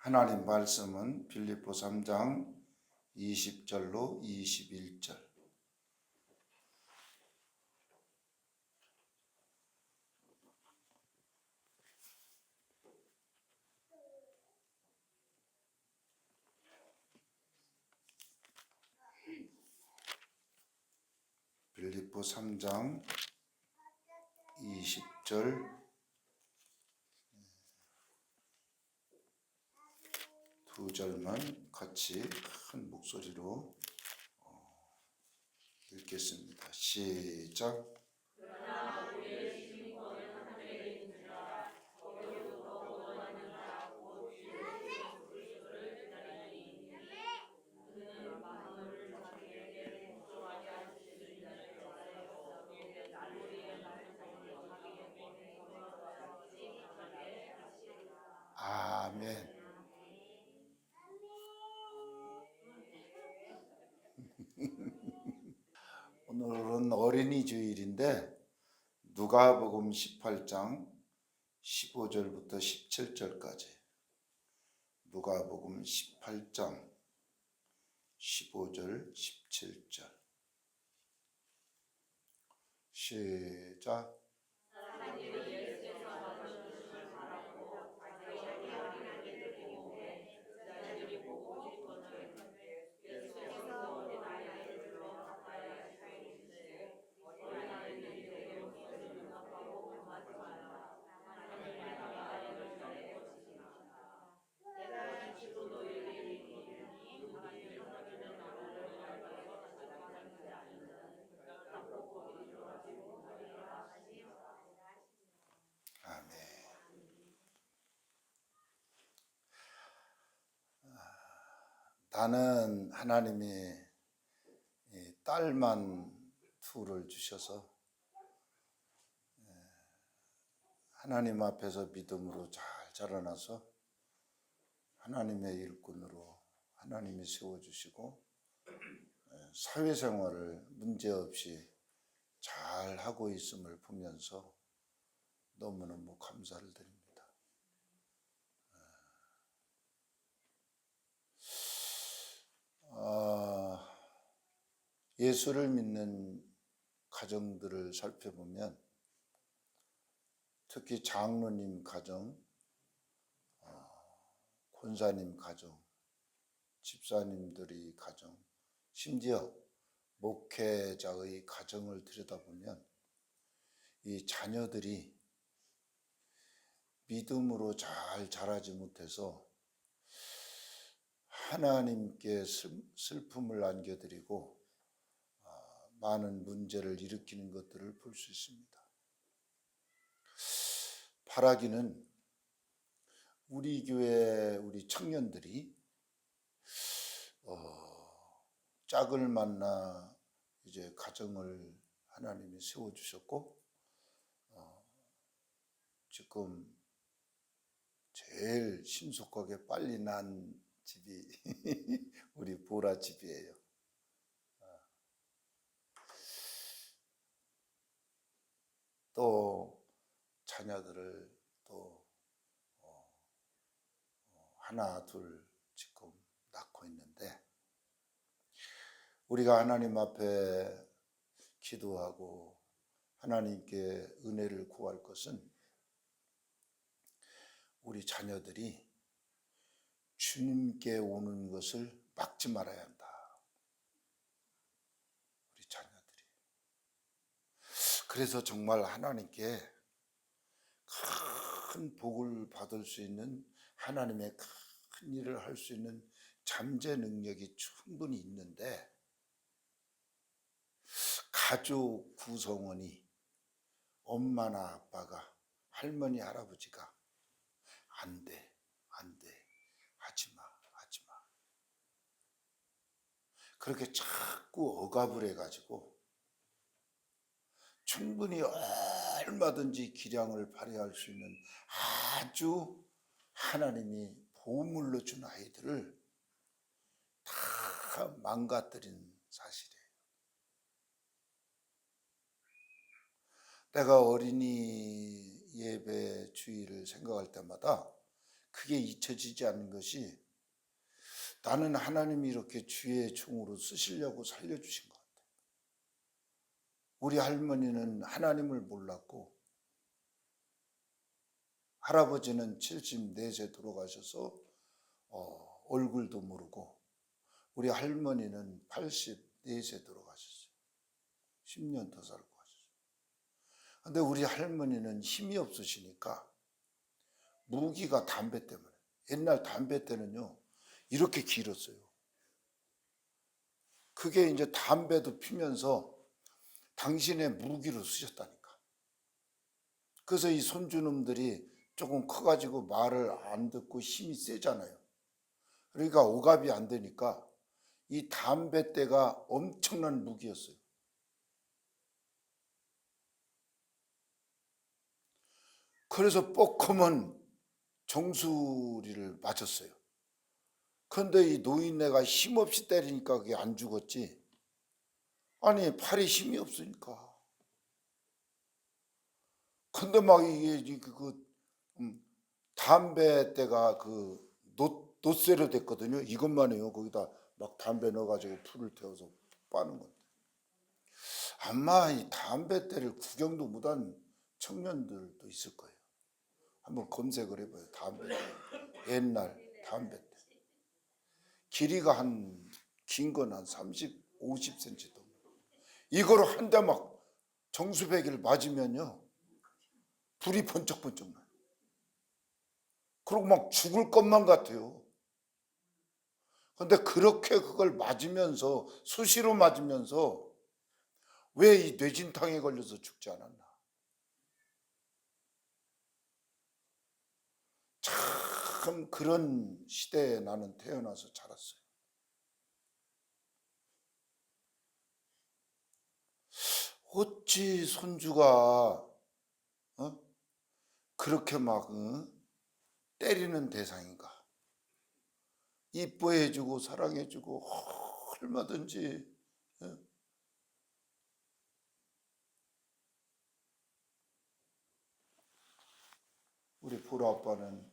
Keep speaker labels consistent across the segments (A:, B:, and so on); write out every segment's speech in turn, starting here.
A: 하나님 말씀은 빌립보 3장 20절로 21절. 빌립보 3장 20절 두 절만 같이 큰 목소리로 읽겠습니다. 시작. 아멘. 오늘은 어린이 주일인데 누가복음 18장 15절부터 17절까지, 누가복음 18장 15절 17절. 시작. 아멘. 나는 하나님이 딸만 둘을 주셔서 하나님 앞에서 믿음으로 잘 자라나서 하나님의 일꾼으로 하나님이 세워주시고 사회생활을 문제없이 잘 하고 있음을 보면서 너무너무 감사를 드립니다. 예수를 믿는 가정들을 살펴보면 특히 장로님 가정, 권사님 가정, 집사님들의 가정, 심지어 목회자의 가정을 들여다보면 이 자녀들이 믿음으로 잘 자라지 못해서 하나님께 슬픔을 안겨드리고 많은 문제를 일으키는 것들을 볼 수 있습니다. 바라기는 우리 교회 우리 청년들이 짝을 만나 이제 가정을 하나님이 세워주셨고 지금 제일 신속하게 빨리 난 집이 우리 보라 집이에요. 또 자녀들을 또 하나 둘 지금 낳고 있는데, 우리가 하나님 앞에 기도하고 하나님께 은혜를 구할 것은 우리 자녀들이 주님께 오는 것을 막지 말아야 한다. 우리 자녀들이. 그래서 정말 하나님께 큰 복을 받을 수 있는, 하나님의 큰 일을 할 수 있는 잠재 능력이 충분히 있는데, 가족 구성원이 엄마나 아빠가, 할머니 할아버지가 안 돼, 하지마. 그렇게 자꾸 억압을 해가지고 충분히 얼마든지 기량을 발휘할 수 있는 아주 하나님이 보물로 준 아이들을 다 망가뜨린 사실이에요. 내가 어린이 예배 주일을 생각할 때마다 그게 잊혀지지 않는 것이 나는 하나님이 이렇게 주의 종으로 쓰시려고 살려주신 것 같아요. 우리 할머니는 하나님을 몰랐고 할아버지는 74세 돌아가셔서 얼굴도 모르고 우리 할머니는 84세 돌아가셨어요. 10년 더 살고 가셨어요. 근데 우리 할머니는 힘이 없으시니까 무기가 담배 때문에, 옛날 담배 때는요 이렇게 길었어요. 그게 이제 담배도 피면서 당신의 무기로 쓰셨다니까. 그래서 이 손주놈들이 조금 커가지고 말을 안 듣고 힘이 세잖아요. 그러니까 억압이 안 되니까 이 담배대가 엄청난 무기였어요. 그래서 뻐끔한 정수리를 맞았어요. 그런데 이 노인네가 힘없이 때리니까 그게 안 죽었지. 아니 팔에 힘이 없으니까. 근데 막 이게 담배대가 노쇠로 됐거든요. 이것만 해요. 거기다 막 담배 넣어가지고 풀을 태워서 빠는 건데. 아마 이 담배대를 구경도 못한 청년들도 있을 거예요. 한번 검색을 해봐요. 담배, 옛날 담배대. 길이가 긴 건 한 30, 50cm 도. 이거로 한 대 막 정수배기를 맞으면요. 불이 번쩍번쩍 나요. 그리고 막 죽을 것만 같아요. 근데 그렇게 그걸 맞으면서, 수시로 맞으면서 왜 이 뇌진탕에 걸려서 죽지 않았나. 참 그런 시대에 나는 태어나서 자랐어요. 어찌 손주가 그렇게 막 때리는 대상인가. 이뻐해주고 사랑해주고 얼마든지. 우리 보라 아빠는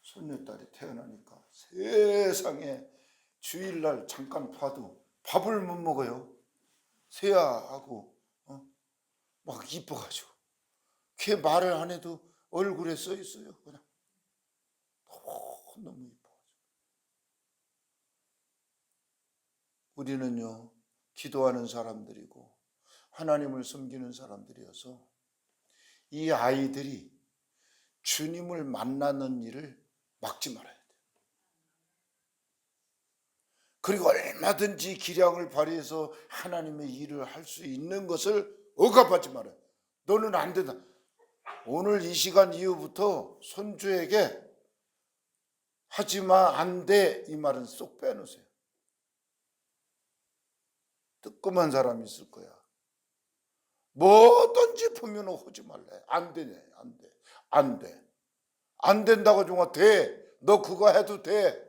A: 손녀딸이 태어나니까 세상에 주일날 잠깐 봐도 밥을 못 먹어요. 세아하고 막 이뻐가지고 걔 말을 안 해도 얼굴에 써 있어요. 그냥 너무 이뻐가지고. 우리는요 기도하는 사람들이고 하나님을 섬기는 사람들이어서 이 아이들이 주님을 만나는 일을 막지 말아야 돼요. 그리고 얼마든지 기량을 발휘해서 하나님의 일을 할 수 있는 것을 억압하지 말아요. 너는 안 된다. 오늘 이 시간 이후부터 손주에게 하지마, 안 돼, 이 말은 쏙 빼놓으세요. 뜨끔한 사람이 있을 거야. 뭐든지 보면 하지 말래. 안 되네, 안 돼, 안 돼. 안 된다고 정말 돼. 너 그거 해도 돼.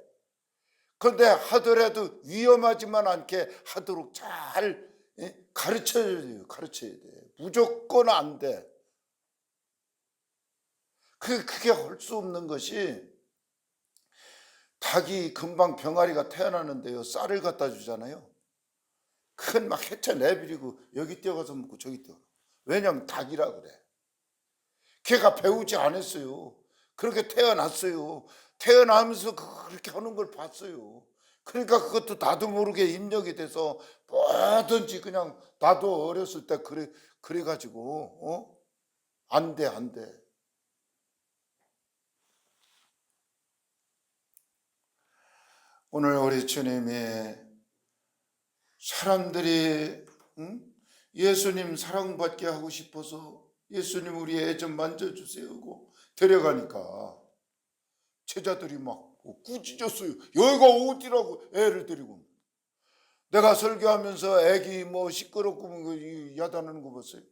A: 그런데 하더라도 위험하지만 않게 하도록 잘 가르쳐야 돼요. 가르쳐야 돼. 무조건 안 돼. 그게 할 수 없는 것이, 닭이 금방 병아리가 태어나는데요 쌀을 갖다 주잖아요. 그건 막 헤쳐 내버리고 여기 뛰어가서 먹고 저기 뛰어가. 왜냐면 닭이라 그래. 걔가 배우지 않았어요. 그렇게 태어났어요. 태어나면서 그렇게 하는 걸 봤어요. 그러니까 그것도 나도 모르게 입력이 돼서 뭐든지 그냥 나도 어렸을 때 그래가지고 안 돼, 안 돼. 오늘 우리 주님이 사람들이 예수님 사랑받게 하고 싶어서 예수님 우리 애 좀 만져주세요 하고 데려가니까 제자들이 막 꾸짖었어요. 여기가 어디라고 애를 데리고. 내가 설교하면서 애기 뭐 시끄럽고 야단하는 거 봤어요?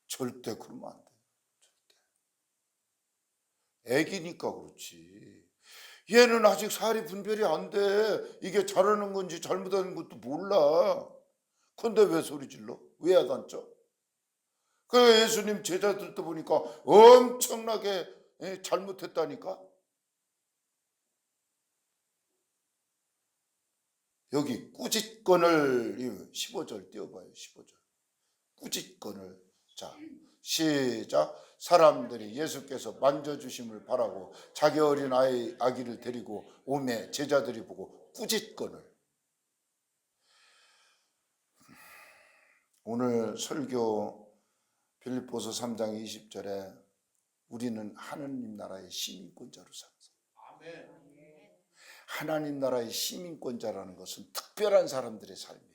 A: 절대 그러면 안 돼. 절대. 애기니까 그렇지. 얘는 아직 살이 분별이 안 돼. 이게 잘하는 건지 잘못하는 것도 몰라. 근데 왜 소리 질러? 왜 야단쳐? 그 예수님 제자들도 보니까 엄청나게 잘못했다니까. 여기 꾸짖건을 15절 띄워봐요. 15절 꾸짖건을. 자 시작. 사람들이 예수께서 만져주심을 바라고 자기 어린 아기를 데리고 오매 제자들이 보고 꾸짖건을. 오늘 설교 빌립보서 3장 20절에 우리는 하느님 나라의 시민권자로 사는 사람. 하나님 나라의 시민권자라는 것은 특별한 사람들의 삶이에요.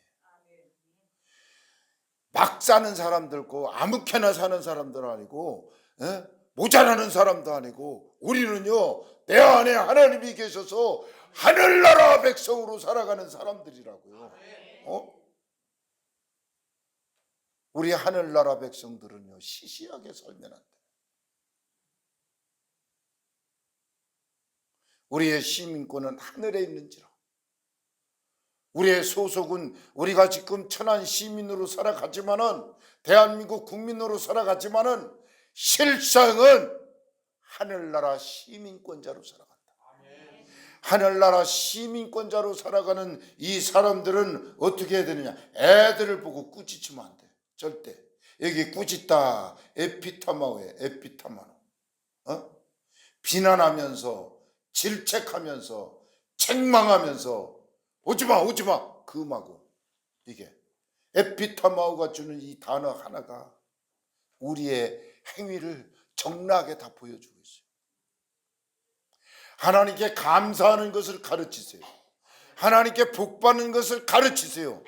A: 막 사는 사람들고 아무렇게나 사는 사람들 아니고 모자라는 사람도 아니고 우리는요 내 안에 하나님이 계셔서 하늘나라 백성으로 살아가는 사람들이라고요. 우리 하늘나라 백성들은요 시시하게 살면 안 돼. 우리의 시민권은 하늘에 있는지라. 우리의 소속은 우리가 지금 천한 시민으로 살아가지만은 대한민국 국민으로 살아가지만은 실상은 하늘나라 시민권자로 살아간다. 하늘나라 시민권자로 살아가는 이 사람들은 어떻게 해야 되느냐? 애들을 보고 꾸짖으면 안 돼. 절대. 여기 꾸짖다 에피타마오에 에피타마노. 비난하면서 질책하면서 책망하면서 오지마 금하고. 이게 에피타마오가 주는 이 단어 하나가 우리의 행위를 적나게 다 보여주고 있어요. 하나님께 감사하는 것을 가르치세요. 하나님께 복 받는 것을 가르치세요.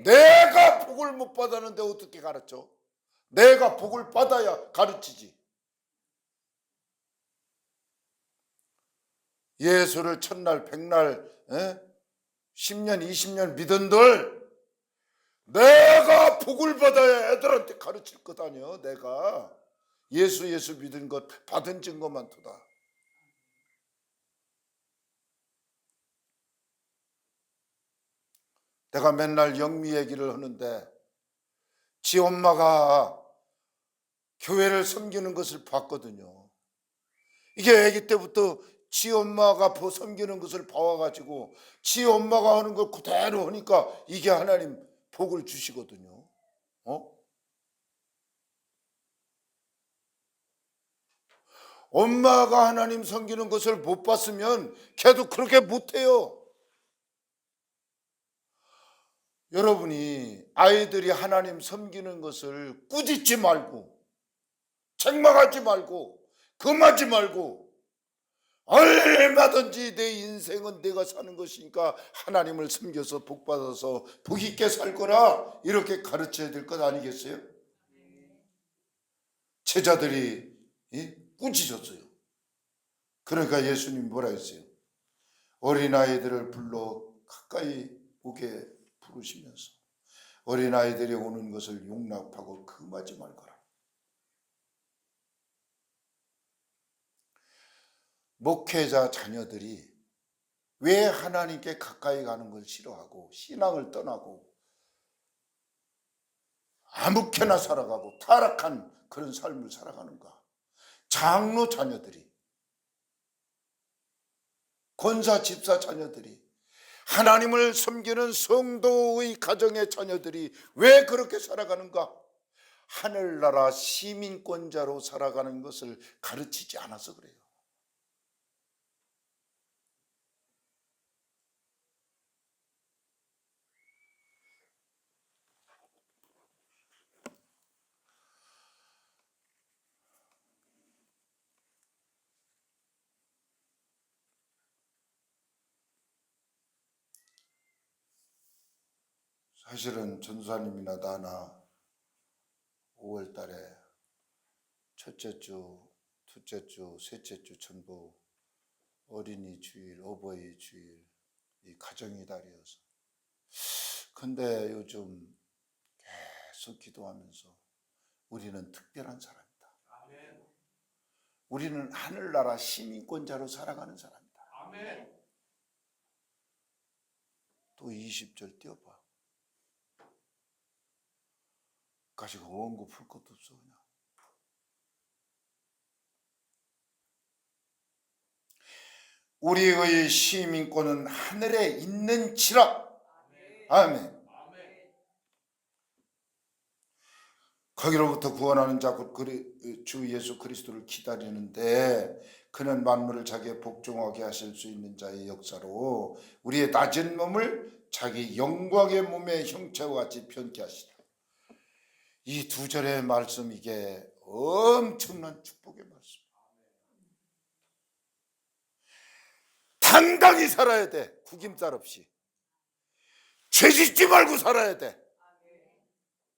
A: 내가 복을 못 받았는데 어떻게 가르쳐? 내가 복을 받아야 가르치지. 예수를 첫날 백날 10년 20년 믿은들 내가 복을 받아야 애들한테 가르칠 것 아니야. 내가 예수 믿은 것 받은 증거만 토다. 내가 맨날 영미 얘기를 하는데 지 엄마가 교회를 섬기는 것을 봤거든요. 이게 아기 때부터 지 엄마가 섬기는 것을 봐와가지고 지 엄마가 하는 걸 그대로 하니까 이게 하나님 복을 주시거든요. 엄마가 하나님 섬기는 것을 못 봤으면 걔도 그렇게 못해요. 여러분이 아이들이 하나님 섬기는 것을 꾸짖지 말고 책망하지 말고 금하지 말고 얼마든지 내 인생은 내가 사는 것이니까 하나님을 섬겨서 복받아서 복 있게 살 거라 이렇게 가르쳐야 될 것 아니겠어요? 제자들이 꾸짖었어요. 그러니까 예수님이 뭐라 했어요? 어린아이들을 불러 가까이 오게 부르시면서 어린아이들이 오는 것을 용납하고 금하지 말거라. 목회자 자녀들이 왜 하나님께 가까이 가는 걸 싫어하고 신앙을 떠나고 아무렇게나 살아가고 타락한 그런 삶을 살아가는가? 장로 자녀들이, 권사 집사 자녀들이, 하나님을 섬기는 성도의 가정의 자녀들이 왜 그렇게 살아가는가? 하늘나라 시민권자로 살아가는 것을 가르치지 않아서 그래요. 사실은 전도사님이나 나나 5월 달에 첫째 주, 둘째 주, 셋째 주 전부 어린이 주일, 어버이 주일, 이 가정의 달이어서. 근데 요즘 계속 기도하면서 우리는 특별한 사람이다. 우리는 하늘나라 시민권자로 살아가는 사람이다. 또 20절 띄워봐. 가지고 원고 풀 것도 없어 그냥. 우리의 시민권은 하늘에 있는지라. 아멘. 거기로부터 구원하는 자 곧 주 예수 그리스도를 기다리는데 그는 만물을 자기의 복종하게 하실 수 있는 자의 역사로 우리의 낮은 몸을 자기 영광의 몸의 형체와 같이 변케 하시라. 이 두 절의 말씀, 이게 엄청난 축복의 말씀. 당당히 살아야 돼. 구김살 없이. 죄짓지 말고 살아야 돼.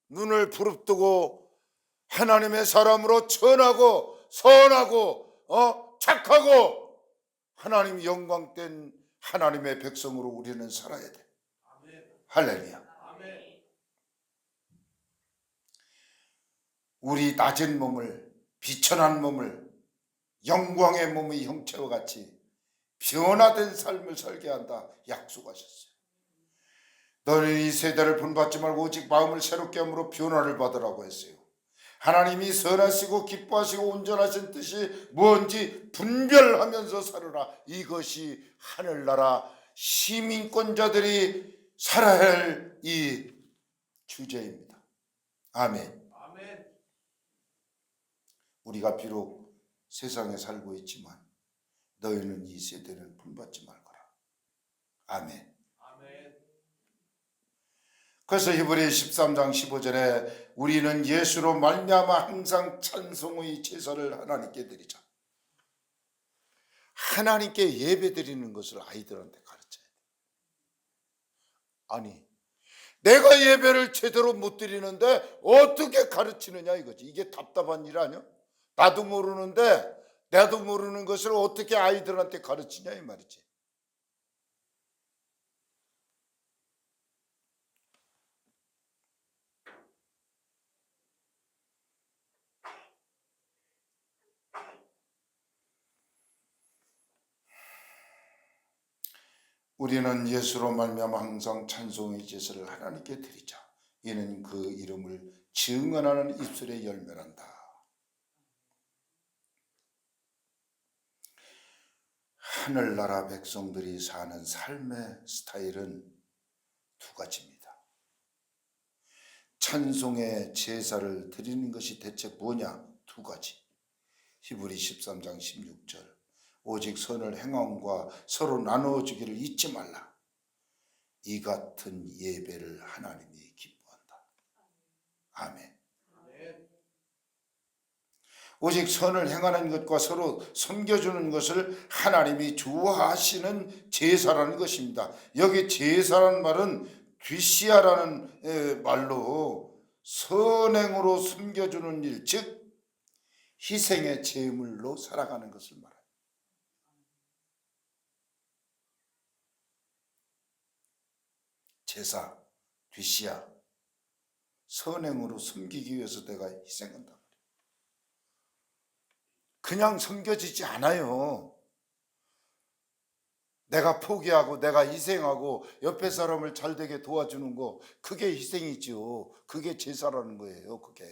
A: 눈을 부릅뜨고 하나님의 사람으로 천하고 선하고 착하고 하나님 영광된 하나님의 백성으로 우리는 살아야 돼. 할렐루야. 우리 낮은 몸을, 비천한 몸을 영광의 몸의 형체와 같이 변화된 삶을 살게 한다 약속하셨어요. 너는 이 세대를 본받지 말고 오직 마음을 새롭게 함으로 변화를 받으라고 했어요. 하나님이 선하시고 기뻐하시고 온전하신 뜻이 뭔지 분별하면서 살아라. 이것이 하늘나라 시민권자들이 살아야 할 이 주제입니다. 아멘. 우리가 비록 세상에 살고 있지만 너희는 이 세대를 본받지 말거라. 아멘. 그래서 히브리 13장 15절에 우리는 예수로 말미암아 항상 찬송의 제사를 하나님께 드리자. 하나님께 예배 드리는 것을 아이들한테 가르쳐야 돼. 아니, 내가 예배를 제대로 못 드리는데 어떻게 가르치느냐 이거지. 이게 답답한 일 아니야? 나도 모르는데 나도 모르는 것을 어떻게 아이들한테 가르치냐 이 말이지. 우리는 예수로 말미암아 항상 찬송의 제사를 하나님께 드리자. 이는 그 이름을 증언하는 입술의 열매란다. 하늘나라 백성들이 사는 삶의 스타일은 두 가지입니다. 찬송의 제사를 드리는 것이 대체 뭐냐? 두 가지. 히브리 13장 16절 오직 선을 행함과 서로 나누어주기를 잊지 말라. 이 같은 예배를 하나님이 기뻐한다. 아멘. 오직 선을 행하는 것과 서로 섬겨주는 것을 하나님이 좋아하시는 제사라는 것입니다. 여기 제사라는 말은 귀시아라는 말로 선행으로 섬겨주는 일, 즉 희생의 제물로 살아가는 것을 말합니다. 제사, 귀시아, 선행으로 섬기기 위해서 내가 희생한다. 그냥 섬겨지지 않아요. 내가 포기하고 내가 희생하고 옆에 사람을 잘되게 도와주는 거, 그게 희생이죠. 그게 제사라는 거예요. 그게.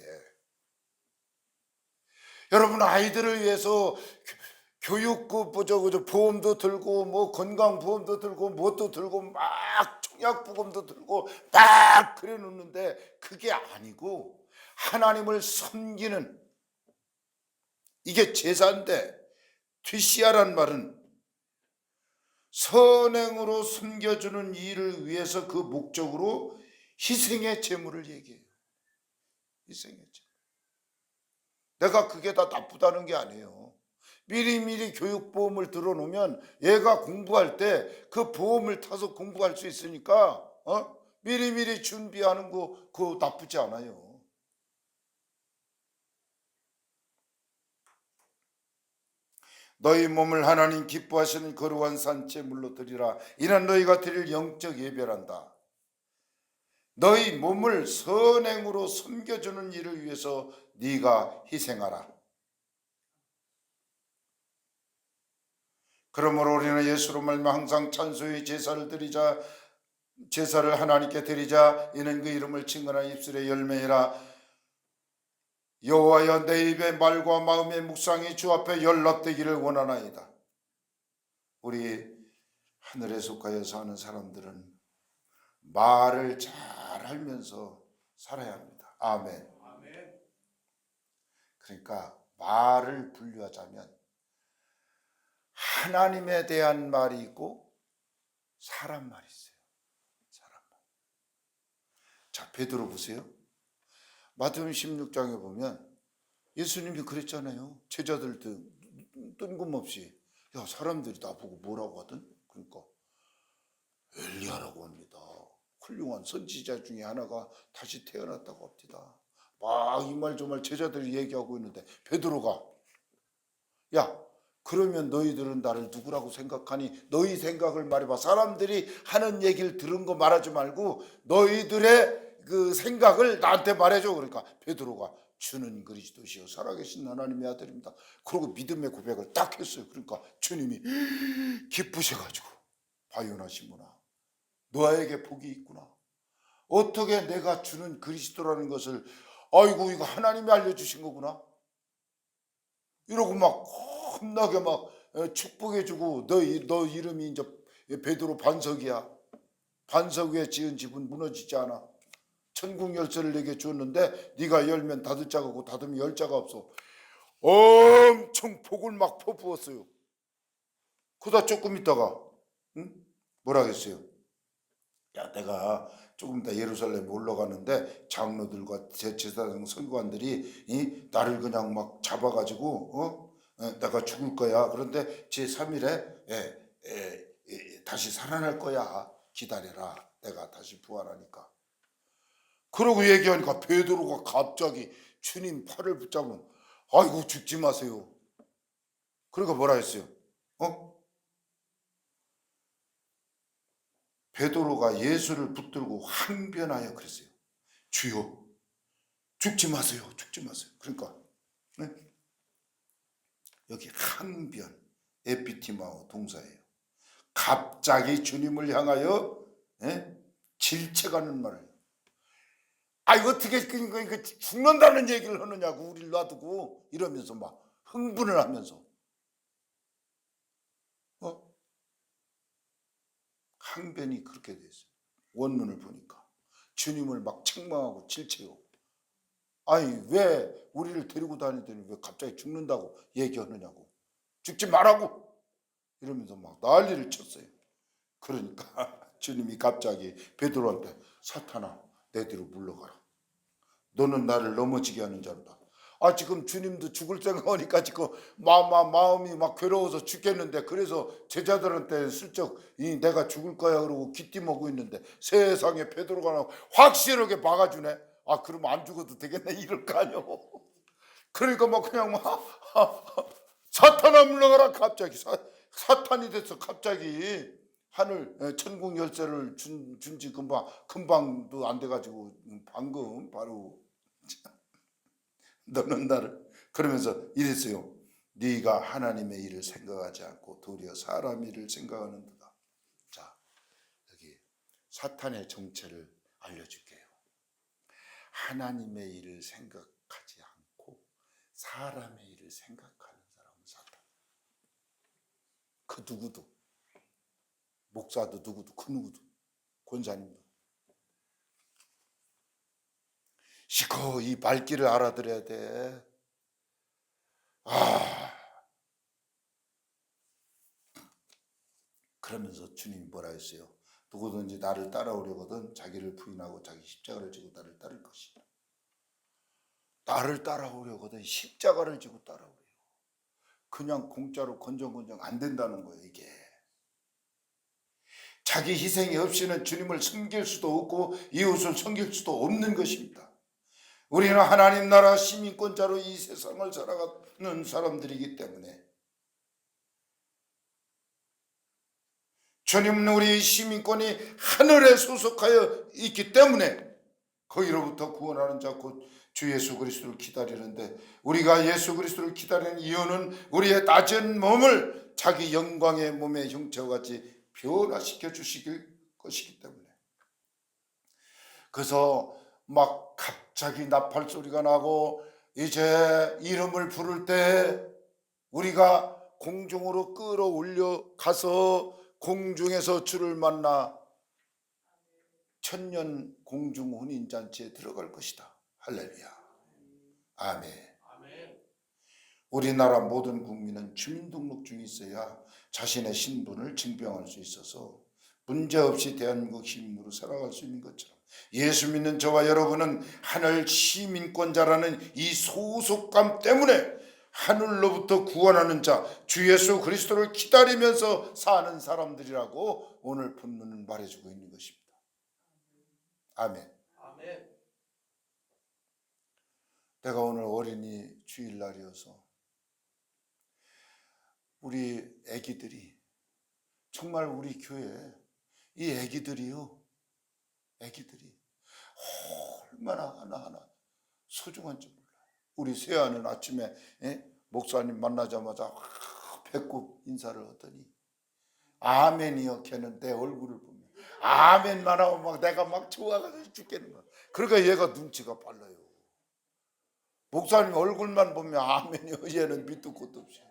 A: 여러분, 아이들을 위해서 교육부 보험도 들고 뭐 건강보험도 들고 뭣도 들고 막 청약보험도 들고 막 그래 놓는데 그게 아니고 하나님을 섬기는, 이게 제사인데, 뒤시아란 말은 선행으로 섬겨주는 일을 위해서 그 목적으로 희생의 제물을 얘기해요. 희생의 제물. 내가 그게 다 나쁘다는 게 아니에요. 미리미리 교육보험을 들어놓으면 얘가 공부할 때 그 보험을 타서 공부할 수 있으니까 미리미리 준비하는 거 그거 나쁘지 않아요. 너희 몸을 하나님 기뻐하시는 거룩한 산제물로 드리라. 이는 너희가 드릴 영적 예배란다. 너희 몸을 선행으로 섬겨주는 일을 위해서 네가 희생하라. 그러므로 우리는 예수로 말미암아 항상 찬송의 제사를 드리자. 제사를 하나님께 드리자. 이는 그 이름을 증언한 입술의 열매이라. 여호와여, 내 입의 말과 마음의 묵상이 주 앞에 연락되기를 원하나이다. 우리 하늘에 속하여 사는 사람들은 말을 잘 알면서 살아야 합니다. 아멘. 그러니까 말을 분류하자면 하나님에 대한 말이 있고 사람 말이 있어요. 사람 말. 자, 베드로 보세요. 마태복음 16장에 보면 예수님이 그랬잖아요. 제자들 뜬금없이 야, 사람들이 나보고 뭐라고 하든 그러니까 엘리야라고 합니다. 훌륭한 선지자 중에 하나가 다시 태어났다고 합니다. 막 이 말 저 말 제자들이 얘기하고 있는데 베드로가 야, 그러면 너희들은 나를 누구라고 생각하니? 너희 생각을 말해봐. 사람들이 하는 얘기를 들은 거 말하지 말고 너희들의 그 생각을 나한테 말해줘. 그러니까 베드로가 주는 그리스도시요 살아계신 하나님의 아들입니다. 그리고 믿음의 고백을 딱 했어요. 그러니까 주님이 기쁘셔가지고 바요나시구나. 너에게 복이 있구나. 어떻게 내가 주는 그리스도라는 것을 아이고 이거 하나님이 알려주신 거구나. 이러고 막 겁나게 막 축복해주고 너 이름이 이제 베드로 반석이야. 반석 위에 지은 집은 무너지지 않아. 천국 열쇠를 내게 주었는데 네가 열면 닫을 자가 없고 닫으면 열 자가 없어. 엄청 복을 막 퍼부었어요. 그러다 조금 있다가 뭐라 했어요? 야, 내가 조금 이따 예루살렘에 올라가는데 장로들과 제사장 서기관들이 나를 그냥 막 잡아가지고 내가 죽을 거야. 그런데 제3일에 다시 살아날 거야. 기다려라. 내가 다시 부활하니까. 그러고 얘기하니까 베드로가 갑자기 주님 팔을 붙잡으면 아이고 죽지 마세요. 그러니까 뭐라 했어요? 베드로가 예수를 붙들고 항변하여 그랬어요. 주여 죽지 마세요. 죽지 마세요. 그러니까 여기 항변 에피티마오 동사예요. 갑자기 주님을 향하여 질책하는 말을. 어떻게 죽는다는 얘기를 하느냐고 우리를 놔두고 이러면서 막 흥분을 하면서 항변이 그렇게 됐어요. 원문을 보니까 주님을 막 책망하고 질책하고 왜 우리를 데리고 다니더니 왜 갑자기 죽는다고 얘기하느냐고 죽지 말라고 이러면서 막 난리를 쳤어요. 그러니까 주님이 갑자기 베드로한테 사탄아 내 뒤로 물러가라. 너는 나를 넘어지게 하는 자로다. 지금 주님도 죽을 생각하니까 지금 마음이 막 괴로워서 죽겠는데 그래서 제자들한테 슬쩍 내가 죽을 거야 그러고 기띠먹고 있는데 세상에 베드로가 확실하게 막아주네. 그러면 안 죽어도 되겠네 이럴 거 아니오. 그러니까 막 그냥 사탄아 물러가라. 갑자기 사탄이 돼서 갑자기 하늘 천국 열쇠를 준지 금방도 안 돼가지고 방금 바로 너는 나를 그러면서 이랬어요. 네가 하나님의 일을 생각하지 않고 도리어 사람 일을 생각하는도다. 자, 여기 사탄의 정체를 알려줄게요. 하나님의 일을 생각하지 않고 사람의 일을 생각하는 사람은 사탄. 그 누구도 목사도 누구도 그 누구도 권사님도 시커 이 말귀를 알아들어야 돼. 그러면서 주님이 뭐라 했어요? 누구든지 나를 따라오려거든 자기를 부인하고 자기 십자가를 지고 나를 따를 것이다. 나를 따라오려거든 십자가를 지고 따라오래요. 그냥 공짜로 건정건정 안 된다는 거예요. 이게 자기 희생이 없이는 주님을 섬길 수도 없고 이웃을 섬길 수도 없는 것입니다. 우리는 하나님 나라 시민권자로 이 세상을 살아가는 사람들이기 때문에 주님은 우리 시민권이 하늘에 소속하여 있기 때문에 거기로부터 구원하는 자 곧 주 예수 그리스도를 기다리는데 우리가 예수 그리스도를 기다리는 이유는 우리의 낮은 몸을 자기 영광의 몸의 형체와 같이 변화시켜 주시길 것이기 때문에 그래서 막 갑자기 나팔 소리가 나고 이제 이름을 부를 때 우리가 공중으로 끌어올려 가서 공중에서 주를 만나 천년 공중 혼인잔치에 들어갈 것이다. 할렐루야. 아멘. 우리나라 모든 국민은 주민등록증이 있어야 자신의 신분을 증명할 수 있어서 문제없이 대한민국 시민으로 살아갈 수 있는 것처럼 예수 믿는 저와 여러분은 하늘 시민권자라는 이 소속감 때문에 하늘로부터 구원하는 자 주 예수 그리스도를 기다리면서 사는 사람들이라고 오늘 본문은 말해주고 있는 것입니다. 아멘. 내가 오늘 어린이 주일날이어서 우리 애기들이 정말 우리 교회 이 애기들이 얼마나 하나하나 소중한지 몰라요. 우리 세아는 아침에 목사님 만나자마자 배꼽 인사를 하더니 아멘이요. 걔는 내 얼굴을 보면 아멘만 하고 막 내가 막 좋아가지고 죽겠는 거야. 그러니까 얘가 눈치가 빨라요. 목사님 얼굴만 보면 아멘이요. 얘는 밑도 끝도 없이.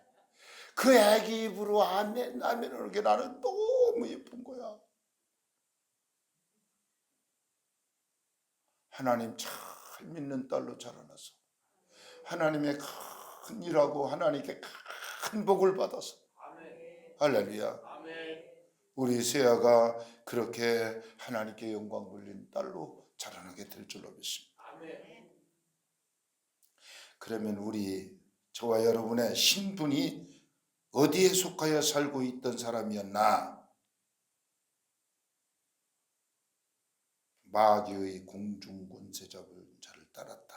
A: 그 애기 입으로 아멘 하는 게 나는 너무 예쁜 거야. 하나님 잘 믿는 딸로 자라나서 하나님의 큰 일하고 하나님께 큰 복을 받아서 할렐루야. 우리 세아가 그렇게 하나님께 영광 돌린 딸로 자라나게 될 줄로 믿습니다. 그러면 우리 저와 여러분의 신분이 어디에 속하여 살고 있던 사람이었나? 마귀의 공중권세 잡을 자를 따랐다.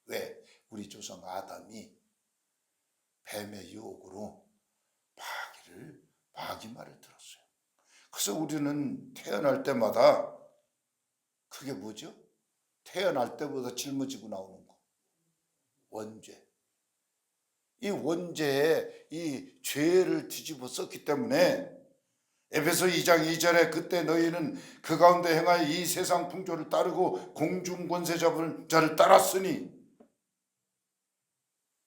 A: 왜? 우리 조상 아담이 뱀의 유혹으로 마귀 말을 들었어요. 그래서 우리는 태어날 때마다 그게 뭐죠? 태어날 때보다 짊어지고 나오는 거. 원죄. 이 원죄에 이 죄를 뒤집어 썼기 때문에 에베소 2장 2절에 그때 너희는 그 가운데 행하여 이 세상 풍조를 따르고 공중 권세 잡은 자를 따랐으니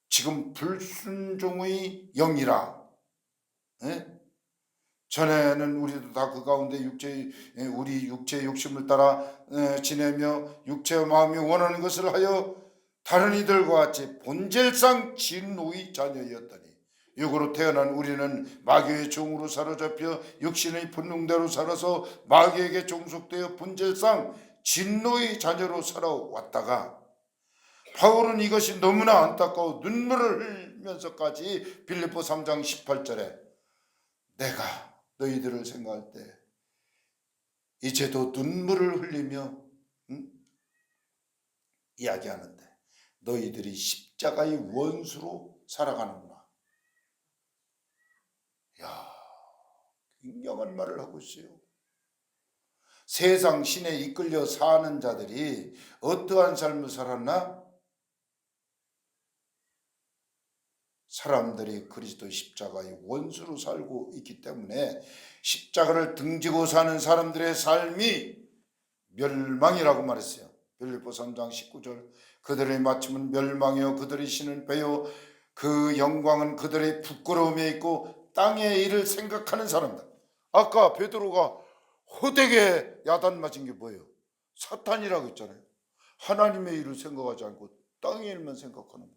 A: 지금 불순종의 영이라. 전에는 우리도 다 그 가운데 우리 육체의 욕심을 따라 지내며 육체와 마음이 원하는 것을 하여 다른 이들과 같이 본질상 진노의 자녀였더니 육으로 태어난 우리는 마귀의 종으로 사로잡혀 육신의 본능대로 살아서 마귀에게 종속되어 본질상 진노의 자녀로 살아왔다가 바울은 이것이 너무나 안타까워 눈물을 흘리면서까지 빌립보 3장 18절에 내가 너희들을 생각할 때 이제도 눈물을 흘리며 이야기하는데 너희들이 십자가의 원수로 살아가는구나. 야, 굉장한 말을 하고 있어요. 세상 신에 이끌려 사는 자들이 어떠한 삶을 살았나? 사람들이 그리스도 십자가의 원수로 살고 있기 때문에 십자가를 등지고 사는 사람들의 삶이 멸망이라고 말했어요. 빌립보 3장 19절 그들의 마침은 멸망이요 그들의 신은 배요 그 영광은 그들의 부끄러움에 있고 땅의 일을 생각하는 사람들. 아까 베드로가 호되게 야단 맞은 게 뭐예요? 사탄이라고 했잖아요. 하나님의 일을 생각하지 않고 땅의 일만 생각하는구나.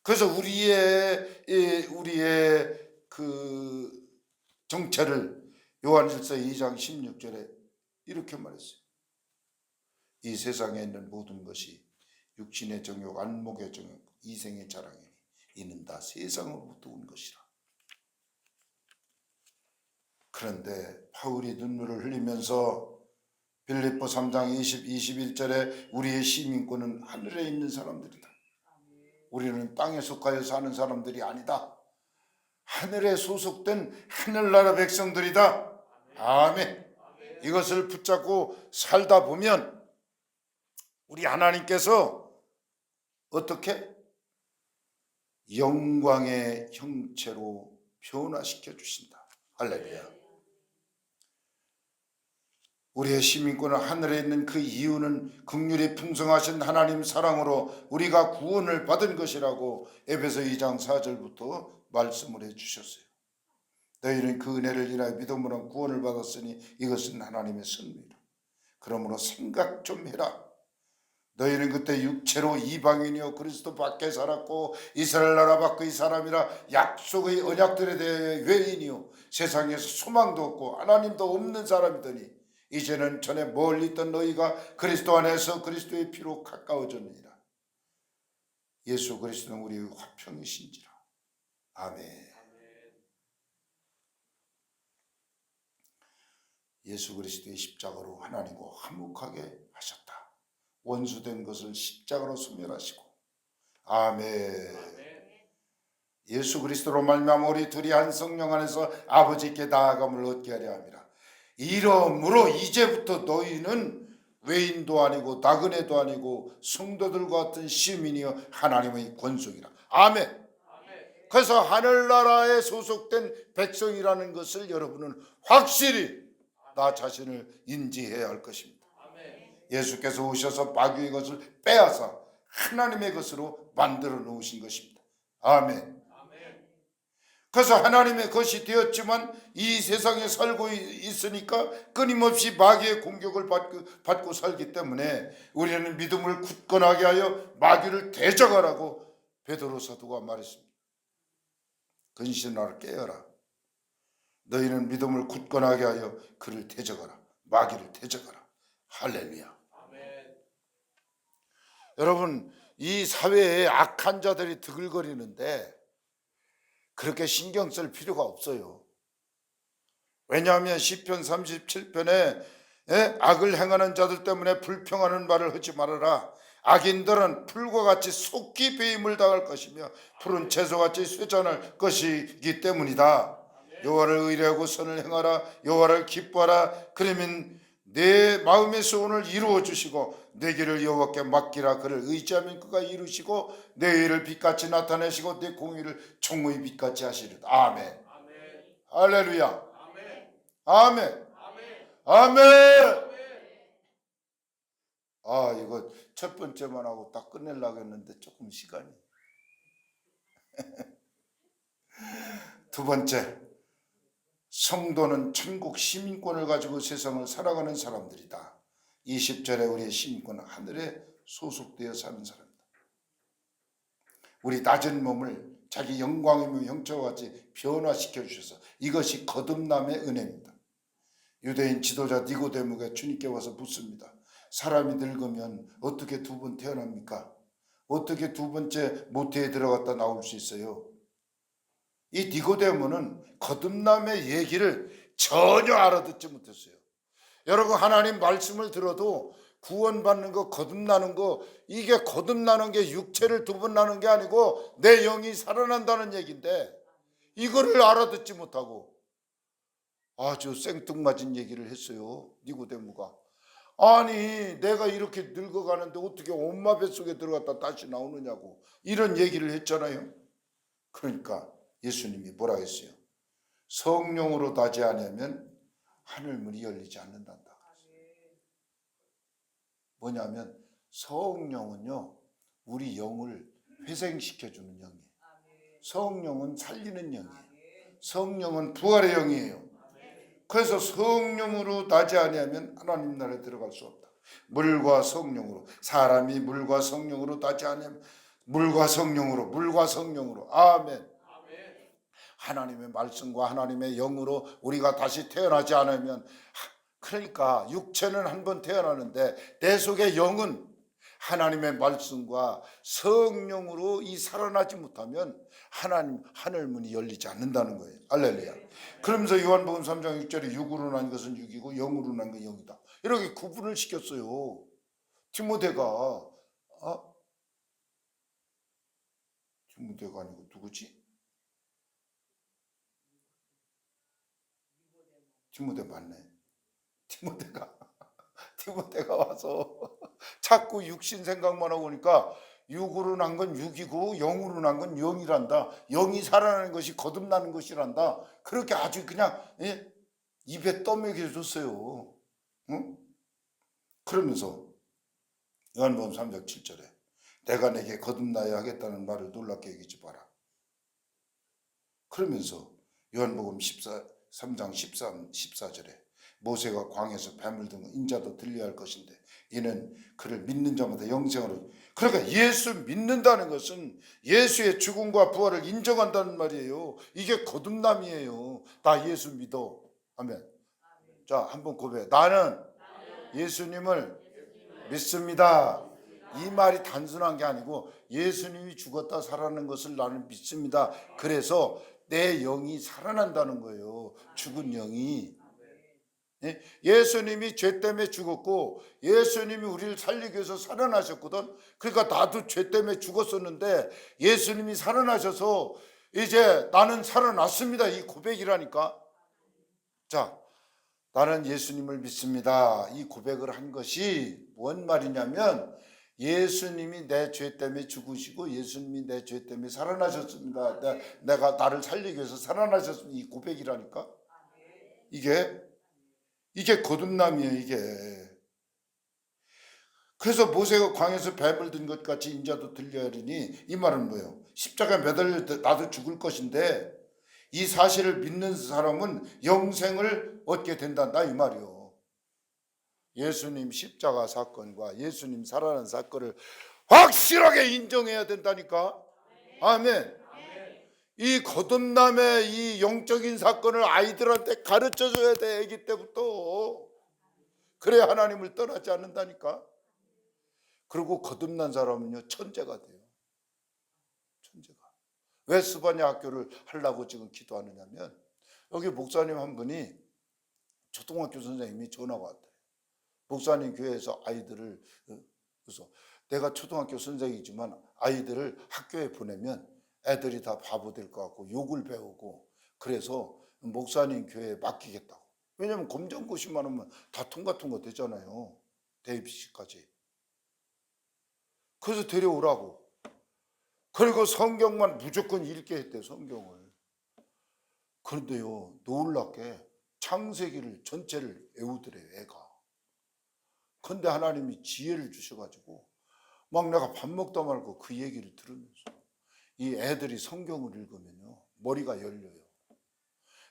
A: 그래서 우리의 그 정체를 요한일서 2장 16절에 이렇게 말했어요. 이 세상에 있는 모든 것이 육신의 정욕, 안목의 정욕, 이생의 자랑이니 이는 다 세상으로부터 온 것이라. 그런데 바울이 눈물을 흘리면서 빌립보 3장 21절에 우리의 시민권은 하늘에 있는 사람들이다. 우리는 땅에 속하여 사는 사람들이 아니다. 하늘에 소속된 하늘나라 백성들이다. 아멘. 이것을 붙잡고 살다 보면 우리 하나님께서 어떻게? 영광의 형체로 변화시켜 주신다. 할렐루야. 우리의 시민권은 하늘에 있는 그 이유는 긍휼이 풍성하신 하나님 사랑으로 우리가 구원을 받은 것이라고 에베소 2장 4절부터 말씀을 해주셨어요. 너희는 그 은혜를 인하여 믿음으로 구원을 받았으니 이것은 하나님의 선물이라. 그러므로 생각 좀 해라. 너희는 그때 육체로 이방인이요 그리스도 밖에 살았고 이스라엘 나라 밖의 사람이라 약속의 언약들에 대해 외인이요 세상에서 소망도 없고 하나님도 없는 사람이더니 이제는 전에 멀리 있던 너희가 그리스도 안에서 그리스도의 피로 가까워졌느니라. 예수 그리스도는 우리의 화평이신지라. 아멘. 예수 그리스도의 십자가로 하나님과 화목하게 하셨다. 원수된 것을 십자가로 소멸하시고. 아멘. 예수 그리스도로 말미암아 우리 둘이 한 성령 안에서 아버지께 나아감을 얻게 하려 함이라. 이러므로 이제부터 너희는 외인도 아니고 나그네도 아니고 성도들과 같은 시민이여 하나님의 권속이라. 아멘. 그래서 하늘나라에 소속된 백성이라는 것을 여러분은 확실히 나 자신을 인지해야 할 것입니다. 예수께서 오셔서 마귀의 것을 빼앗아 하나님의 것으로 만들어 놓으신 것입니다. 아멘. 그래서 하나님의 것이 되었지만 이 세상에 살고 있으니까 끊임없이 마귀의 공격을 받고 살기 때문에 우리는 믿음을 굳건하게 하여 마귀를 대적하라고 베드로 사도가 말했습니다. 근신하라 깨어라. 너희는 믿음을 굳건하게 하여 그를 대적하라. 마귀를 대적하라. 할렐루야. 아멘. 여러분, 이 사회에 악한 자들이 드글거리는데 그렇게 신경 쓸 필요가 없어요. 왜냐하면 시편 37편에 악을 행하는 자들 때문에 불평하는 말을 하지 말아라. 악인들은 풀과 같이 속히 배임을 당할 것이며 푸른 채소같이 쇠잔할 것이기 때문이다. 여호와를 의뢰하고 선을 행하라. 여호와를 기뻐하라. 그러면 내 마음의 소원을 이루어 주시고 내 길을 여호와께 맡기라. 그를 의지하면 그가 이루시고 내 일을 빛같이 나타내시고 내 공의를 총의 빛같이 하시리다. 아멘. 할렐루야. 아멘. 아멘. 아, 이거 첫 번째만 하고 딱 끝내려고 했는데 조금 시간이. 두 번째, 성도는 천국 시민권을 가지고 세상을 살아가는 사람들이다. 20절에 우리의 시민권은 하늘에 소속되어 사는 사람이다. 우리 낮은 몸을 자기 영광이며 형체와 같이 변화시켜 주셔서 이것이 거듭남의 은혜입니다. 유대인 지도자 니고데모가 주님께 와서 묻습니다. 사람이 늙으면 어떻게 두 번 태어납니까? 어떻게 두 번째 모태에 들어갔다 나올 수 있어요? 이 니고데모는 거듭남의 얘기를 전혀 알아듣지 못했어요. 여러분, 하나님 말씀을 들어도 구원받는 거, 거듭나는 거, 이게 거듭나는 게 육체를 두 번 나는 게 아니고 내 영이 살아난다는 얘기인데 이거를 알아듣지 못하고 아주 생뚱맞은 얘기를 했어요. 니고데모가. 아니, 내가 이렇게 늙어가는데 어떻게 엄마 뱃속에 들어갔다 다시 나오느냐고 이런 얘기를 했잖아요. 그러니까 예수님이 뭐라 했어요? 성령으로 나지 않으면 하늘문이 열리지 않는단다. 뭐냐면 성령은요, 우리 영을 회생시켜주는 영이에요. 성령은 살리는 영이에요. 성령은 부활의 영이에요. 그래서 성령으로 나지 아니하면 하나님 나라에 들어갈 수 없다. 물과 성령으로, 사람이 물과 성령으로 나지 아니하면 물과 성령으로 아멘. 하나님의 말씀과 하나님의 영으로 우리가 다시 태어나지 않으면, 그러니까 육체는 한 번 태어나는데 내 속의 영은 하나님의 말씀과 성령으로 살아나지 못하면 하나님 하늘문이 열리지 않는다는 거예요. 할렐루야. 그러면서 요한복음 3장 6절에 육으로 난 것은 육이고 영으로 난 것은 영이다. 이렇게 구분을 시켰어요. 디모데가 디모데가 아니고 누구지? 디모데 맞네. 디모데가 와서 자꾸 육신 생각만 하고 오니까 육으로 난 건 육이고 영으로 난 건 영이란다. 영이 살아나는 것이 거듭나는 것이란다. 그렇게 아주 그냥 입에 떠먹여 줬어요. 응? 그러면서 요한복음 3장 7절에 내가 내게 거듭나야 하겠다는 말을 놀랍게 여기지 마라. 그러면서 요한복음 3장 14절에 모세가 광야에서 뱀을 든 인자도 들려야 할 것인데 이는 그를 믿는 자마다 영생으로. 그러니까 예수 믿는다는 것은 예수의 죽음과 부활을 인정한다는 말이에요. 이게 거듭남이에요. 나 예수 믿어. 아멘. 자, 한번 고백해. 나는 예수님을 믿습니다. 이 말이 단순한 게 아니고 예수님이 죽었다 살아난 것을 나는 믿습니다. 그래서 내 영이 살아난다는 거예요. 죽은 영이. 예수님이 죄 때문에 죽었고 예수님이 우리를 살리기 위해서 살아나셨거든. 그러니까 나도 죄 때문에 죽었었는데 예수님이 살아나셔서 이제 나는 살아났습니다. 이 고백이라니까. 자, 나는 예수님을 믿습니다. 이 고백을 한 것이 뭔 말이냐면 예수님이 내 죄 때문에 죽으시고 예수님이 내 죄 때문에 살아나셨습니다. 내가 나를 살리기 위해서 살아나셨습니다. 이 고백이라니까. 이게 거듭남이에요. 이게. 그래서 모세가 광야에서 뱀을 든 것 같이 인자도 들려야 하리니 이 말은 뭐예요? 십자가에 매달릴 때 나도 죽을 것인데 이 사실을 믿는 사람은 영생을 얻게 된단다 이 말이요. 예수님 십자가 사건과 예수님 살아난 사건을 확실하게 인정해야 된다니까. 아멘. 이 거듭남의 이 영적인 사건을 아이들한테 가르쳐줘야 돼. 아기 때부터. 그래야 하나님을 떠나지 않는다니까. 그리고 거듭난 사람은요 천재가 돼요. 천재가. 왜 스바냐 학교를 하려고 지금 기도하느냐면 여기 목사님 한 분이 초등학교 선생님이 전화가 왔대요. 목사님 교회에서 아이들을, 그래서 내가 초등학교 선생이지만 아이들을 학교에 보내면 애들이 다 바보 될 것 같고 욕을 배우고 그래서 목사님 교회에 맡기겠다고. 왜냐면 검정고시만 하면 다 통과 되잖아요. 대입시까지. 그래서 데려오라고. 그리고 성경만 무조건 읽게 했대. 성경을. 그런데요 놀랍게 창세기를 전체를 외우더래요. 애가. 근데 하나님이 지혜를 주셔가지고 막 내가 밥 먹다 말고 그 얘기를 들으면서 이 애들이 성경을 읽으면요 머리가 열려요.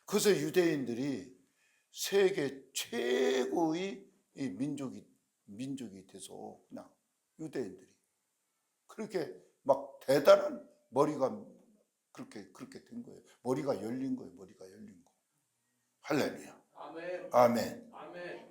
A: 그래서 유대인들이 세계 최고의 이 민족이 돼서 그냥 유대인들이 그렇게 막 대단한 머리가 그렇게 된 거예요. 머리가 열린 거예요. 머리가 열린 거. 할렐루야.
B: 아멘.
A: 아멘.
B: 아멘.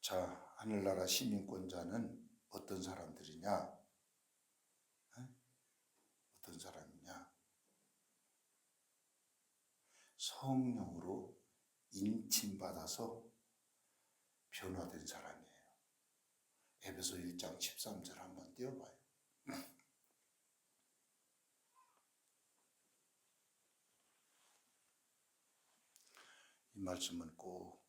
A: 자, 하늘나라 시민권자는 어떤 사람들이냐? 어떤 사람이냐? 성령으로 인침받아서 변화된 사람이에요. 에베소 1장 13절 한번 띄워봐요. 이 말씀은 꼭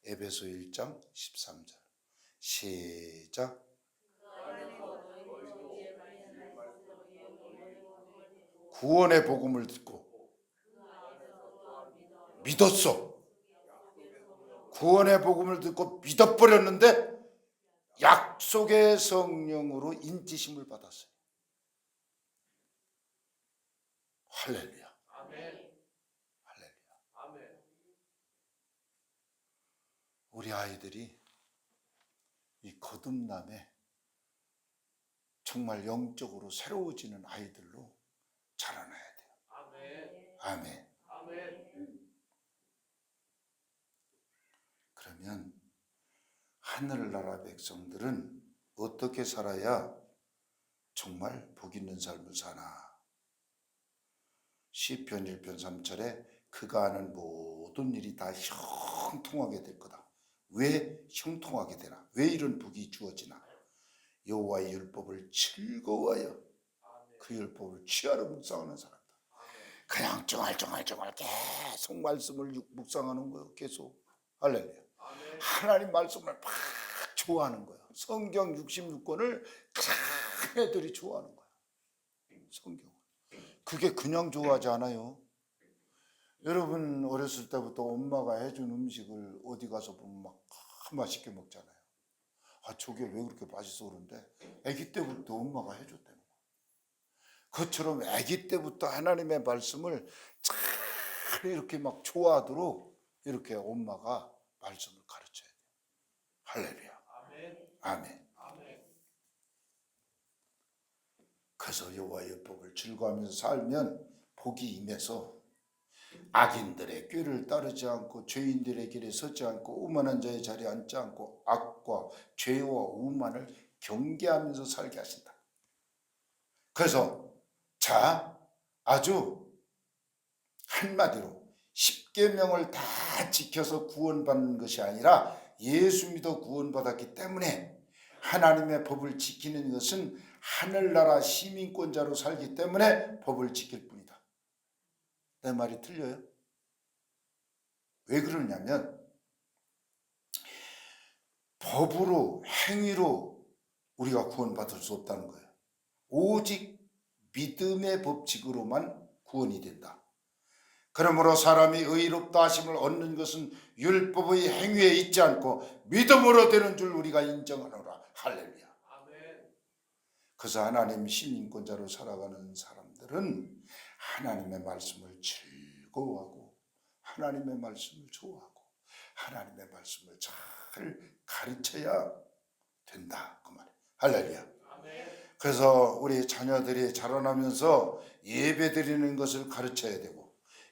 A: 에베소 1장 13절 시작. 구원의 복음을 듣고 믿었어. 구원의 복음을 듣고 믿어버렸는데 약속의 성령으로 인지심을 받았어요. 할렐루야.
B: 아멘.
A: 할렐루야.
B: 아멘.
A: 우리 아이들이 이 거듭남에 정말 영적으로 새로워지는 아이들로 자라나야 돼요.
B: 아멘.
A: 아멘.
B: 아멘.
A: 그러면 하늘나라 백성들은 어떻게 살아야 정말 복 있는 삶을 사나? 시편 1편 3절에 그가 하는 모든 일이 다 형통하게 될 거다. 왜 형통하게 되나? 왜 이런 복이 주어지나? 여호와의 율법을 즐거워하여 그 율법을 취하러 묵상하는 사람들. 그냥 쫑알쫑알 계속 말씀을 묵상하는 거예요. 계속. 할렐루야. 하나님 말씀을 막 좋아하는 거예요. 성경 66권을 큰 애들이 좋아하는 거예요. 성경. 그게 그냥 좋아하지 않아요. 여러분 어렸을 때부터 엄마가 해준 음식을 어디 가서 보면 막 맛있게 먹잖아요. 아, 저게 왜 그렇게 맛있어 그런데 아기 때부터 엄마가 해줬다는 거예요. 그처럼 아기 때부터 하나님의 말씀을 잘 이렇게 막 좋아하도록 이렇게 엄마가 말씀을 가르쳐야 돼요. 할렐루야.
B: 아멘.
A: 아멘.
B: 아멘.
A: 그래서 여호와의 율법을 즐거워하면서 살면 복이 임해서 악인들의 꾀를 따르지 않고 죄인들의 길에 서지 않고 오만한 자의 자리에 앉지 않고 악과 죄와 오만을 경계하면서 살게 하신다. 그래서 자, 아주 한마디로 십계명을 다 지켜서 구원받는 것이 아니라 예수 믿어 구원받았기 때문에 하나님의 법을 지키는 것은 하늘나라 시민권자로 살기 때문에 법을 지킬 뿐이다. 내 말이 틀려요? 왜 그러냐면 법으로 행위로 우리가 구원받을 수 없다는 거예요. 오직 믿음의 법칙으로만 구원이 된다. 그러므로 사람이 의롭다 하심을 얻는 것은 율법의 행위에 있지 않고 믿음으로 되는 줄 우리가 인정하노라. 할렐루야.
B: 아멘.
A: 그래서 하나님 시민권자로 살아가는 사람들은 하나님의 말씀을 즐거워하고 하나님의 말씀을 좋아하고 하나님의 말씀을 잘 가르쳐야 된다. 그 말이에요. 할렐루야.
B: 아멘.
A: 그래서 우리 자녀들이 자라나면서 예배 드리는 것을 가르쳐야 되고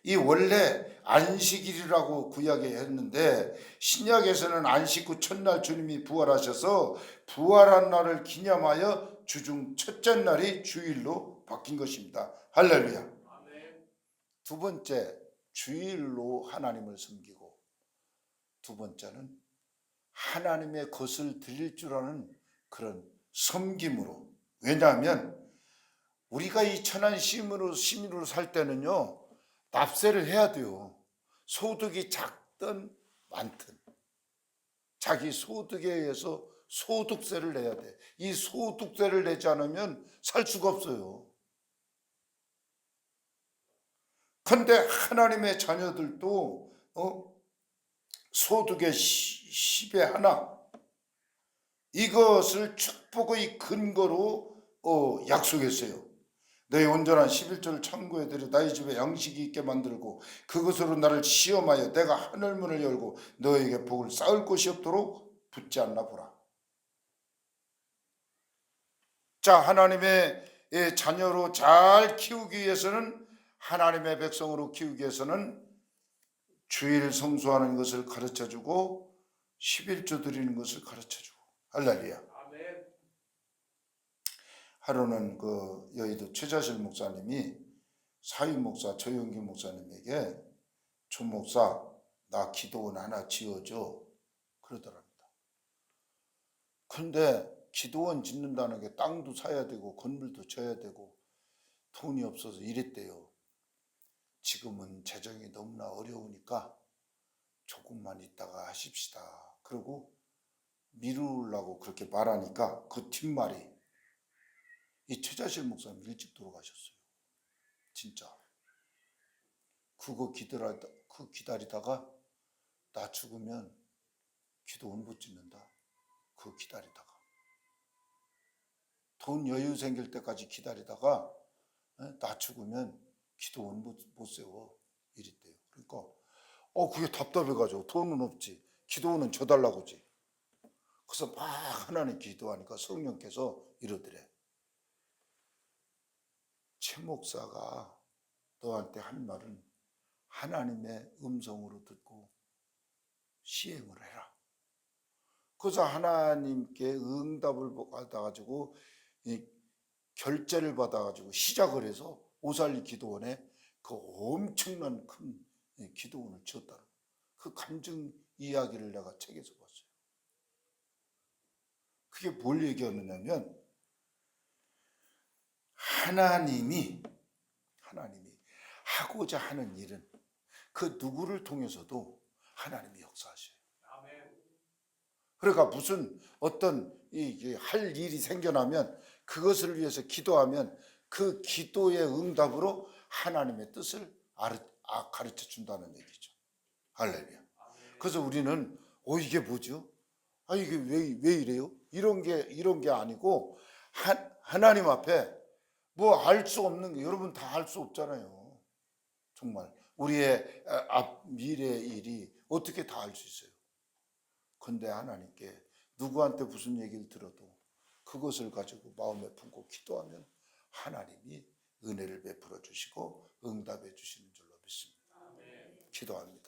A: 이 원래 안식일이라고 구약에 했는데 신약에서는 안식 후 첫날 주님이 부활하셔서 부활한 날을 기념하여 주중 첫째 날이 주일로 바뀐 것입니다. 할렐루야.
B: 아멘.
A: 두 번째, 주일로 하나님을 섬기고 두 번째는 하나님의 것을 드릴 줄 아는 그런 섬김으로. 왜냐하면 우리가 이 천한 시민으로 살 때는요 납세를 해야 돼요. 소득이 작든 많든 자기 소득에 의해서 소득세를 내야 돼. 이 소득세를 내지 않으면 살 수가 없어요. 그런데 하나님의 자녀들도 소득의 10의 하나 이것을 축복의 근거로 약속했어요. 너희 온전한 11조를 창고에 들여 나의 집에 양식이 있게 만들고 그것으로 나를 시험하여 내가 하늘문을 열고 너에게 복을 쌓을 곳이 없도록 붙지 않나 보라. 자, 하나님의 자녀로 잘 키우기 위해서는 하나님의 백성으로 키우기 위해서는 주일 성수하는 것을 가르쳐주고 11조 드리는 것을 가르쳐주고. 할렐루야.
B: 아멘.
A: 하루는 그 여의도 최자실 목사님이 사위 목사 조영기 목사님에게 조 목사 나 기도원 하나 지어줘 그러더랍니다. 그런데 기도원 짓는다는 게 땅도 사야 되고 건물도 져야 되고 돈이 없어서 이랬대요. 지금은 재정이 너무나 어려우니까 조금만 있다가 하십시다. 그리고 미루려고 그렇게 말하니까 그 뒷말이 이 최자실 목사님 일찍 돌아가셨어요. 진짜. 그거 기다리다가 나 죽으면 기도원 못 짓는다. 그거 기다리다가. 돈 여유 생길 때까지 기다리다가 나 죽으면 기도원 못 세워. 이랬대요. 그러니까 그게 답답해가지고 돈은 없지. 기도원은 줘달라고지. 그래서 막 하나님 기도하니까 성령께서 이러더래. 최 목사가 너한테 한 말은 하나님의 음성으로 듣고 시행을 해라. 그래서 하나님께 응답을 받아가지고 결제를 받아가지고 시작을 해서 오살리 기도원에 그 엄청난 큰 기도원을 지었다는 그 감정 이야기를 내가 책에서 봤어요. 그게 뭘 얘기하느냐면 하나님이 하고자 하는 일은 그 누구를 통해서도 하나님이 역사하셔요.
B: 아멘.
A: 그러니까 무슨 어떤 할 일이 생겨나면 그것을 위해서 기도하면 그 기도의 응답으로 하나님의 뜻을 가르쳐 준다는 얘기죠. 할렐루야. 그래서 우리는 이게 뭐죠? 이게 왜 이래요? 이런 게 아니고 하나님 앞에 뭐 알 수 없는 게 여러분 다 알 수 없잖아요. 정말 우리의 앞 미래의 일이 어떻게 다 알 수 있어요? 근데 하나님께 누구한테 무슨 얘기를 들어도 그것을 가지고 마음에 품고 기도하면 하나님이 은혜를 베풀어 주시고 응답해 주시는 줄로 믿습니다. 기도합니다.